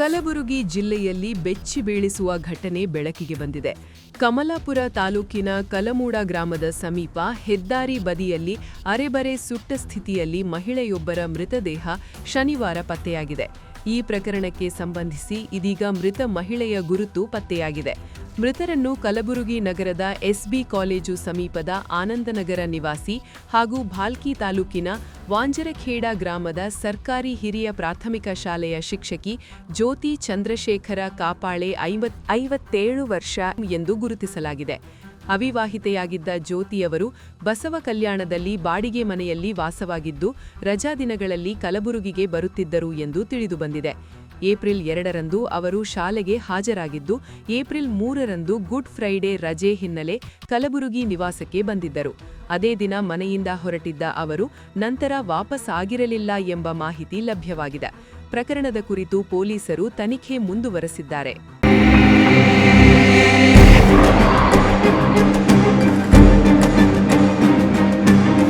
ಕಲಬುರಗಿ ಜಿಲ್ಲೆಯಲ್ಲಿ ಬೆಚ್ಚಿ ಬೀಳಿಸುವ ಘಟನೆ ಬೆಳಕಿಗೆ ಬಂದಿದೆ. ಕಮಲಾಪುರ ತಾಲೂಕಿನ ಕಲಮೂಡ ಗ್ರಾಮದ ಸಮೀಪ ಹೆದ್ದಾರಿ ಬದಿಯಲ್ಲಿ ಅರೆಬರೆ ಸುಟ್ಟ ಸ್ಥಿತಿಯಲ್ಲಿ ಮಹಿಳೆಯೊಬ್ಬರ ಮೃತದೇಹ ಶನಿವಾರ ಪತ್ತೆಯಾಗಿದೆ. ಈ ಪ್ರಕರಣಕ್ಕೆ ಸಂಬಂಧಿಸಿ ಇದೀಗ ಮೃತ ಮಹಿಳೆಯ ಗುರುತು ಪತ್ತೆಯಾಗಿದೆ. ಮೃತರನ್ನು ಕಲಬುರಗಿ ನಗರದ ಎಸ್ಬಿ ಕಾಲೇಜು ಸಮೀಪದ ಆನಂದನಗರ ನಿವಾಸಿ ಹಾಗೂ ಭಾಲ್ಕಿ ತಾಲೂಕಿನ ವಾಂಜರಖೇಡ ಗ್ರಾಮದ ಸರ್ಕಾರಿ ಹಿರಿಯ ಪ್ರಾಥಮಿಕ ಶಾಲೆಯ ಶಿಕ್ಷಕಿ ಜ್ಯೋತಿ ಚಂದ್ರಶೇಖರ ಕಾಪಾಳೆ 57 ವರ್ಷ ಎಂದು ಗುರುತಿಸಲಾಗಿದೆ. ಅವಿವಾಹಿತೆಯಾಗಿದ್ದ ಜ್ಯೋತಿಯವರು ಬಸವ ಕಲ್ಯಾಣದಲ್ಲಿ ಬಾಡಿಗೆ ಮನೆಯಲ್ಲಿ ವಾಸವಾಗಿದ್ದು ರಜಾ ದಿನಗಳಲ್ಲಿ ಕಲಬುರಗಿಗೆ ಬರುತ್ತಿದ್ದರು ಎಂದು ತಿಳಿದುಬಂದಿದೆ. ಏಪ್ರಿಲ್ 2ರಂದು ಅವರು ಶಾಲೆಗೆ ಹಾಜರಾಗಿದ್ದು, ಏಪ್ರಿಲ್ 3ರಂದು ಗುಡ್ ಫ್ರೈಡೆ ರಜೆ ಹಿನ್ನೆಲೆ ಕಲಬುರಗಿ ನಿವಾಸಕ್ಕೆ ಬಂದಿದ್ದರು. ಅದೇ ದಿನ ಮನೆಯಿಂದ ಹೊರಟಿದ್ದ ಅವರು ನಂತರ ವಾಪಸ್ ಆಗಿರಲಿಲ್ಲ ಎಂಬ ಮಾಹಿತಿ ಲಭ್ಯವಾಗಿದೆ. ಪ್ರಕರಣದ ಕುರಿತು ಪೊಲೀಸರು ತನಿಖೆ ಮುಂದುವರೆಸಿದ್ದಾರೆ.